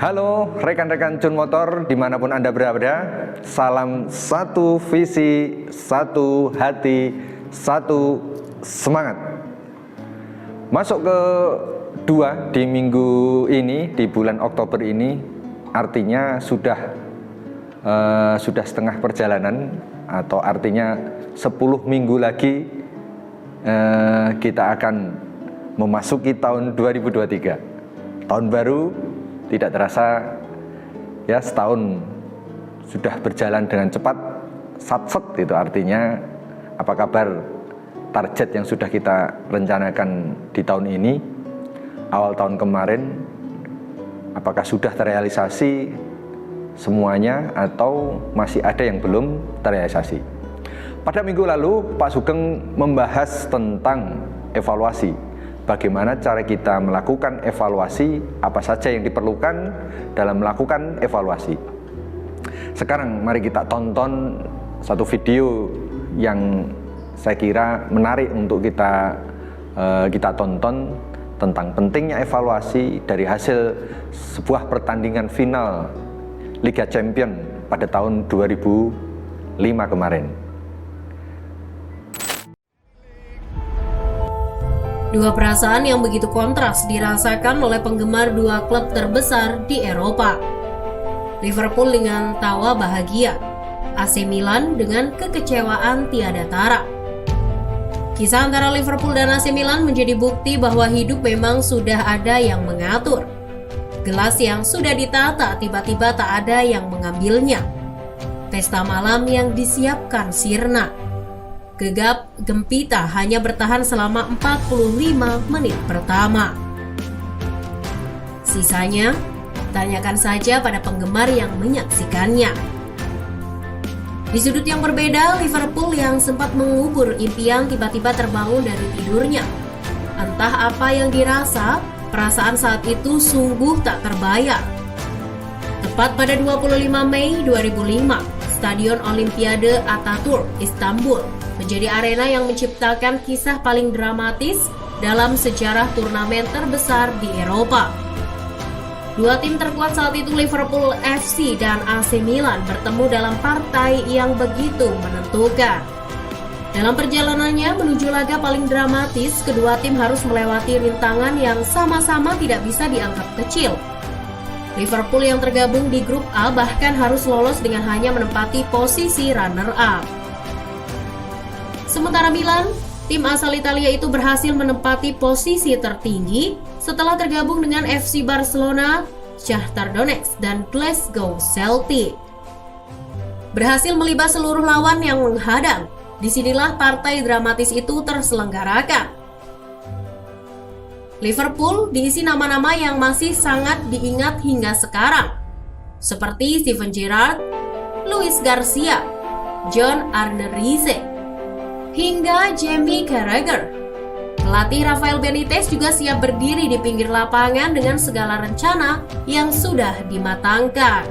Halo rekan-rekan Cun Motor dimanapun Anda berada, salam satu visi, satu hati, satu semangat. Masuk ke 2 di minggu ini, di bulan Oktober ini, artinya sudah setengah perjalanan, atau artinya 10 minggu lagi kita akan memasuki tahun 2023. Tahun baru tidak terasa ya, setahun sudah berjalan dengan cepat, satset itu artinya. Apa kabar target yang sudah kita rencanakan di tahun ini, awal tahun kemarin, apakah sudah terrealisasi semuanya atau masih ada yang belum terrealisasi? Pada minggu lalu Pak Sugeng membahas tentang evaluasi. Bagaimana cara kita melakukan evaluasi, apa saja yang diperlukan dalam melakukan evaluasi. Sekarang mari kita tonton satu video yang saya kira menarik untuk kita tonton, tentang pentingnya evaluasi dari hasil sebuah pertandingan final Liga Champions pada tahun 2005 kemarin. Dua perasaan yang begitu kontras dirasakan oleh penggemar dua klub terbesar di Eropa. Liverpool dengan tawa bahagia, AC Milan dengan kekecewaan tiada tara. Kisah antara Liverpool dan AC Milan menjadi bukti bahwa hidup memang sudah ada yang mengatur. Gelas yang sudah ditata tiba-tiba tak ada yang mengambilnya. Pesta malam yang disiapkan sirna. Gegap gempita hanya bertahan selama 45 menit pertama. Sisanya, tanyakan saja pada penggemar yang menyaksikannya. Di sudut yang berbeda, Liverpool yang sempat mengubur impian tiba-tiba terbangun dari tidurnya. Entah apa yang dirasa, perasaan saat itu sungguh tak terbayar. Tepat pada 25 Mei 2005, Stadion Olimpiade Ataturk, Istanbul, menjadi arena yang menciptakan kisah paling dramatis dalam sejarah turnamen terbesar di Eropa. Dua tim terkuat saat itu, Liverpool FC dan AC Milan, bertemu dalam partai yang begitu menentukan. Dalam perjalanannya menuju laga paling dramatis, kedua tim harus melewati rintangan yang sama-sama tidak bisa dianggap kecil. Liverpool yang tergabung di grup A bahkan harus lolos dengan hanya menempati posisi runner-up. Sementara Milan, tim asal Italia itu berhasil menempati posisi tertinggi setelah tergabung dengan FC Barcelona, Shakhtar Donetsk, dan Glasgow Celtic. Berhasil melibas seluruh lawan yang menghadang, disinilah partai dramatis itu terselenggarakan. Liverpool diisi nama-nama yang masih sangat diingat hingga sekarang, seperti Steven Gerrard, Luis Garcia, John Arne Riise, hingga Jamie Carragher. Pelatih Rafael Benitez juga siap berdiri di pinggir lapangan dengan segala rencana yang sudah dimatangkan.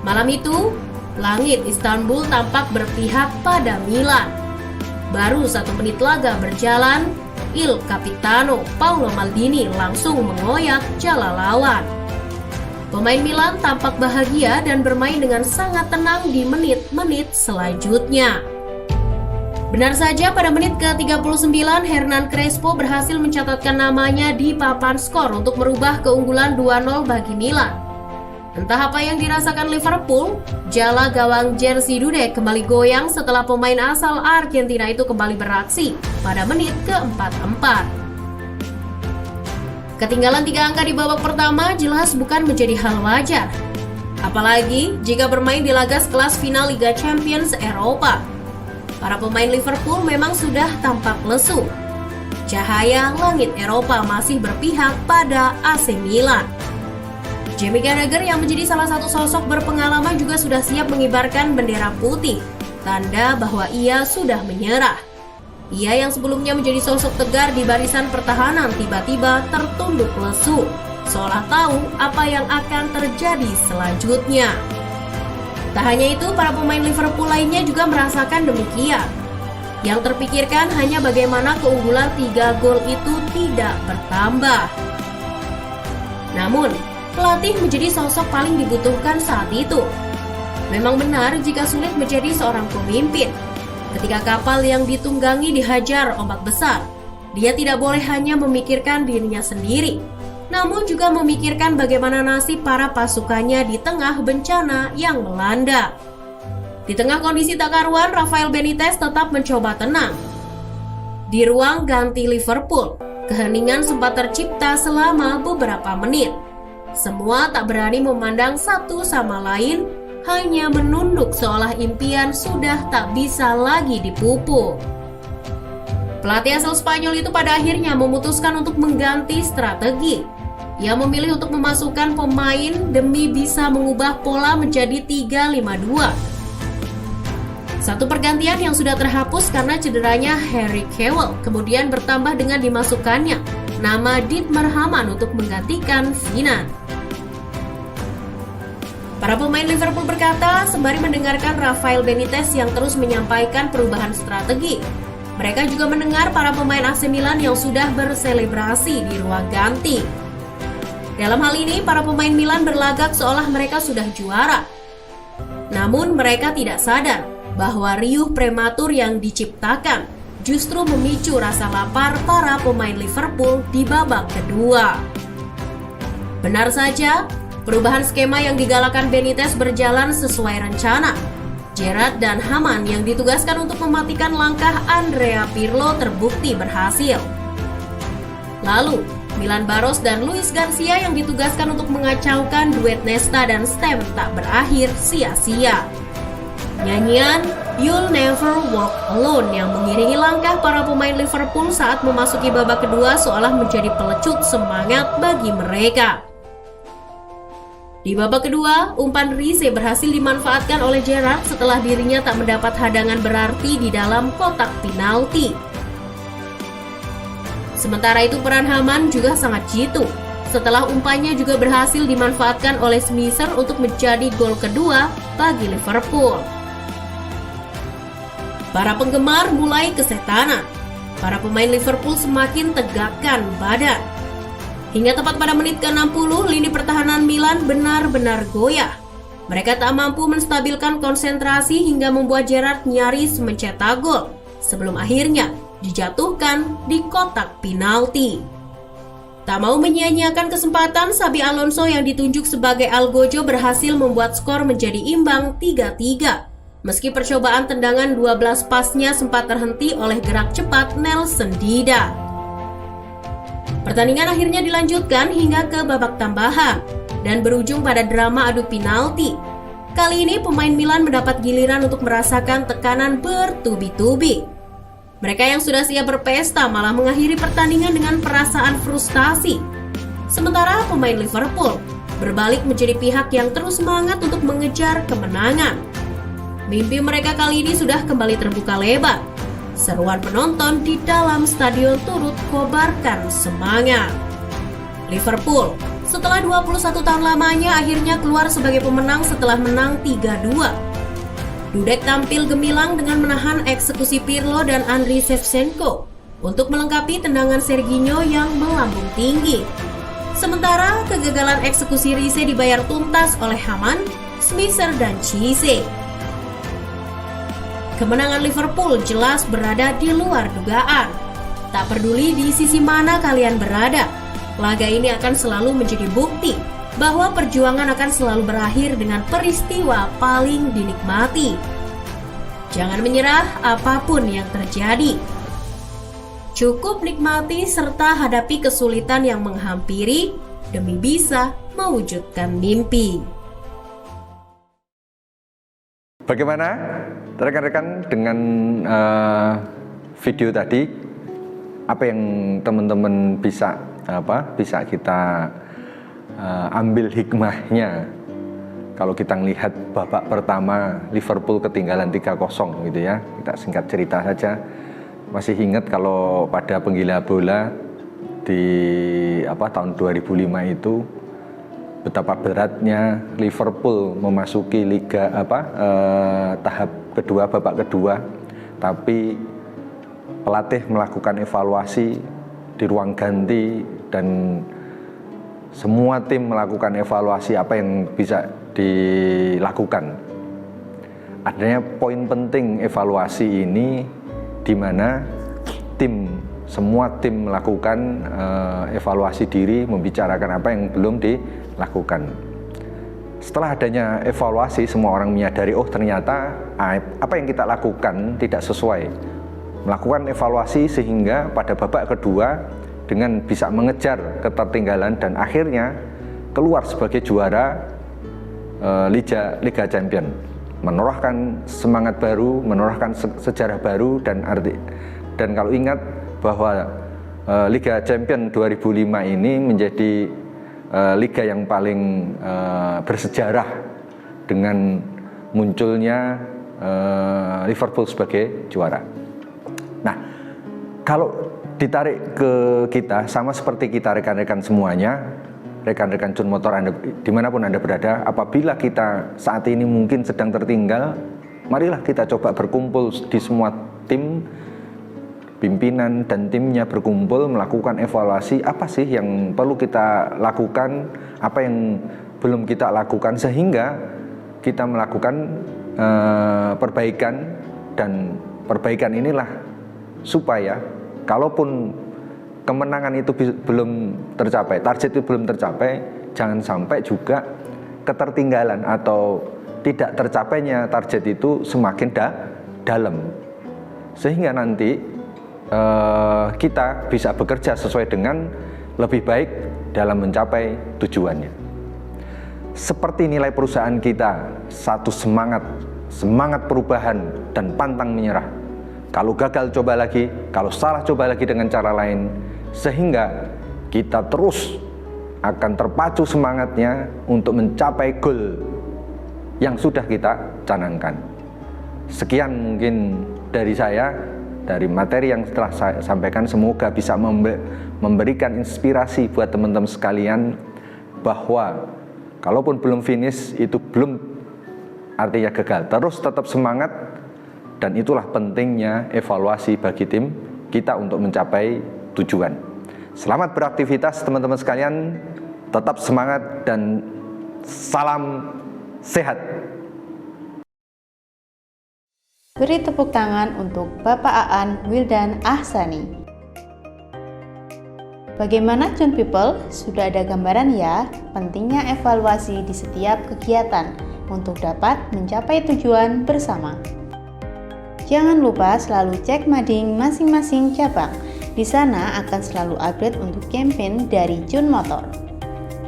Malam itu, langit Istanbul tampak berpihak pada Milan. Baru 1 menit laga berjalan, Il Capitano Paolo Maldini langsung mengoyak jala lawan. Pemain Milan tampak bahagia dan bermain dengan sangat tenang di menit-menit selanjutnya. Benar saja, pada menit ke-39 Hernan Crespo berhasil mencatatkan namanya di papan skor untuk merubah keunggulan 2-0 bagi Milan. Entah apa yang dirasakan Liverpool, jala gawang jersey Dudek kembali goyang setelah pemain asal Argentina itu kembali beraksi pada menit ke-44. Ketinggalan 3 angka di babak pertama jelas bukan menjadi hal wajar. Apalagi jika bermain di laga sekelas final Liga Champions Eropa. Para pemain Liverpool memang sudah tampak lesu. Cahaya langit Eropa masih berpihak pada AC Milan. Jamie Carragher yang menjadi salah satu sosok berpengalaman juga sudah siap mengibarkan bendera putih, tanda bahwa ia sudah menyerah. Ia yang sebelumnya menjadi sosok tegar di barisan pertahanan tiba-tiba tertunduk lesu, seolah tahu apa yang akan terjadi selanjutnya. Tak hanya itu, para pemain Liverpool lainnya juga merasakan demikian. Yang terpikirkan hanya bagaimana keunggulan 3 gol itu tidak bertambah. Namun, pelatih menjadi sosok paling dibutuhkan saat itu. Memang benar jika sulit menjadi seorang pemimpin. Ketika kapal yang ditunggangi dihajar ombak besar, dia tidak boleh hanya memikirkan dirinya sendiri, namun juga memikirkan bagaimana nasib para pasukannya di tengah bencana yang melanda. Di tengah kondisi tak karuan, Rafael Benitez tetap mencoba tenang. Di ruang ganti Liverpool, keheningan sempat tercipta selama beberapa menit. Semua tak berani memandang satu sama lain, hanya menunduk seolah impian sudah tak bisa lagi dipupuk. Pelatih asal Spanyol itu pada akhirnya memutuskan untuk mengganti strategi. Ia memilih untuk memasukkan pemain demi bisa mengubah pola menjadi 3-5-2. Satu pergantian yang sudah terhapus karena cederanya Harry Kewell kemudian bertambah dengan dimasukkannya nama Dietmar Hamann untuk menggantikan Finan. Para pemain Liverpool berkata sembari mendengarkan Rafael Benitez yang terus menyampaikan perubahan strategi. Mereka juga mendengar para pemain AC Milan yang sudah berselebrasi di ruang ganti. Dalam hal ini, para pemain Milan berlagak seolah mereka sudah juara. Namun mereka tidak sadar bahwa riuh prematur yang diciptakan justru memicu rasa lapar para pemain Liverpool di babak kedua. Benar saja, perubahan skema yang digalakan Benitez berjalan sesuai rencana. Gerrard dan Hamann yang ditugaskan untuk mematikan langkah Andrea Pirlo terbukti berhasil. Lalu, Milan Baros dan Luis Garcia yang ditugaskan untuk mengacaukan duet Nesta dan Stem tak berakhir sia-sia. Nyanyian You'll Never Walk Alone yang mengiringi langkah para pemain Liverpool saat memasuki babak kedua seolah menjadi pelecut semangat bagi mereka. Di babak kedua, umpan Rize berhasil dimanfaatkan oleh Gerrard setelah dirinya tak mendapat hadangan berarti di dalam kotak penalti. Sementara itu peran Hamann juga sangat jitu. Setelah umpannya juga berhasil dimanfaatkan oleh Smith untuk menjadi gol kedua bagi Liverpool. Para penggemar mulai kesetanan. Para pemain Liverpool semakin tegakkan badan. Hingga tepat pada menit ke-60, lini pertahanan Milan benar-benar goyah. Mereka tak mampu menstabilkan konsentrasi hingga membuat Gerrard nyaris mencetak gol, sebelum akhirnya dijatuhkan di kotak penalti. Tak mau menyia-nyiakan kesempatan, Xabi Alonso yang ditunjuk sebagai Algojo berhasil membuat skor menjadi imbang 3-3. Meski percobaan tendangan 12 pasnya sempat terhenti oleh gerak cepat Nelson Dida. Pertandingan akhirnya dilanjutkan hingga ke babak tambahan dan berujung pada drama adu penalti. Kali ini pemain Milan mendapat giliran untuk merasakan tekanan bertubi-tubi. Mereka yang sudah siap berpesta malah mengakhiri pertandingan dengan perasaan frustasi. Sementara pemain Liverpool berbalik menjadi pihak yang terus semangat untuk mengejar kemenangan. Mimpi mereka kali ini sudah kembali terbuka lebar. Seruan penonton di dalam stadion turut kobarkan semangat. Liverpool, setelah 21 tahun lamanya akhirnya keluar sebagai pemenang setelah menang 3-2. Dudek tampil gemilang dengan menahan eksekusi Pirlo dan Andriy Shevchenko untuk melengkapi tendangan Serginho yang melambung tinggi. Sementara kegagalan eksekusi Rize dibayar tuntas oleh Hamann, Smith dan Cisse. Kemenangan Liverpool jelas berada di luar dugaan. Tak peduli di sisi mana kalian berada, laga ini akan selalu menjadi bukti bahwa perjuangan akan selalu berakhir dengan peristiwa paling dinikmati. Jangan menyerah apapun yang terjadi. Cukup nikmati serta hadapi kesulitan yang menghampiri demi bisa mewujudkan mimpi. Bagaimana rekan-rekan dengan video tadi? Apa yang teman-teman bisa kita ambil hikmahnya? Kalau kita melihat babak pertama Liverpool ketinggalan 3-0 gitu ya. Kita singkat cerita saja. Masih ingat kalau pada penggila bola di tahun 2005 itu betapa beratnya Liverpool memasuki tahap kedua, babak kedua, tapi pelatih melakukan evaluasi di ruang ganti dan semua tim melakukan evaluasi apa yang bisa dilakukan. Adanya poin penting evaluasi ini di mana semua tim melakukan evaluasi diri, membicarakan apa yang belum dilakukan. Setelah adanya evaluasi, semua orang menyadari, oh ternyata apa yang kita lakukan tidak sesuai. Melakukan evaluasi sehingga pada babak kedua dengan bisa mengejar ketertinggalan dan akhirnya keluar sebagai juara Liga Champion, menorehkan semangat baru, menorehkan sejarah baru dan kalau ingat bahwa Liga Champion 2005 ini menjadi liga yang paling bersejarah dengan munculnya Liverpool sebagai juara. Nah, kalau ditarik ke kita, sama seperti kita rekan-rekan semuanya, rekan-rekan Jun Motor Anda, dimanapun Anda berada, apabila kita saat ini mungkin sedang tertinggal, marilah kita coba berkumpul di semua tim, pimpinan dan timnya berkumpul melakukan evaluasi apa sih yang perlu kita lakukan, apa yang belum kita lakukan, sehingga kita melakukan perbaikan, dan perbaikan inilah supaya kalaupun kemenangan itu belum tercapai, target itu belum tercapai, jangan sampai juga ketertinggalan atau tidak tercapainya target itu semakin dalam, sehingga nanti kita bisa bekerja sesuai dengan lebih baik dalam mencapai tujuannya. Seperti nilai perusahaan kita, satu semangat perubahan dan pantang menyerah. Kalau gagal coba lagi, kalau salah coba lagi dengan cara lain, sehingga kita terus akan terpacu semangatnya untuk mencapai goal yang sudah kita canangkan. Sekian mungkin dari saya, dari materi yang telah saya sampaikan, semoga bisa memberikan inspirasi buat teman-teman sekalian bahwa kalaupun belum finish itu belum artinya gagal. Terus tetap semangat, dan itulah pentingnya evaluasi bagi tim kita untuk mencapai tujuan. Selamat beraktivitas teman-teman sekalian, tetap semangat dan salam sehat. Beri tepuk tangan untuk Bapak Aan Wildan Ahsani. Bagaimana Jun People? Sudah ada gambaran ya pentingnya evaluasi di setiap kegiatan untuk dapat mencapai tujuan bersama. Jangan lupa selalu cek mading masing-masing cabang. Di sana akan selalu update untuk campaign dari Jun Motor.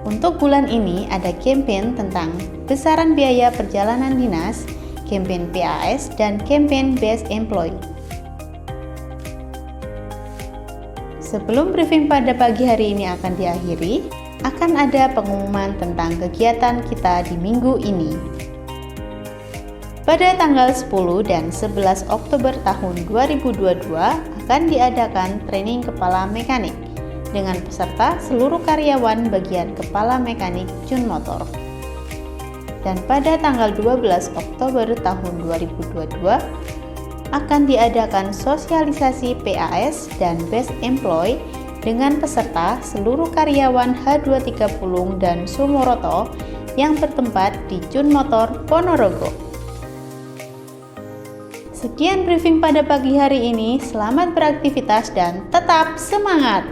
Untuk bulan ini ada campaign tentang besaran biaya perjalanan dinas, campaign PAS, dan campaign Best Employee. Sebelum briefing pada pagi hari ini akan diakhiri, akan ada pengumuman tentang kegiatan kita di minggu ini. Pada tanggal 10 dan 11 Oktober tahun 2022 akan diadakan training kepala mekanik dengan peserta seluruh karyawan bagian kepala mekanik Jun Motor. Dan pada tanggal 12 Oktober tahun 2022 akan diadakan sosialisasi PAS dan Best Employee dengan peserta seluruh karyawan H230 dan Sumoroto yang bertempat di Jun Motor Ponorogo. Sekian briefing pada pagi hari ini, selamat beraktivitas dan tetap semangat!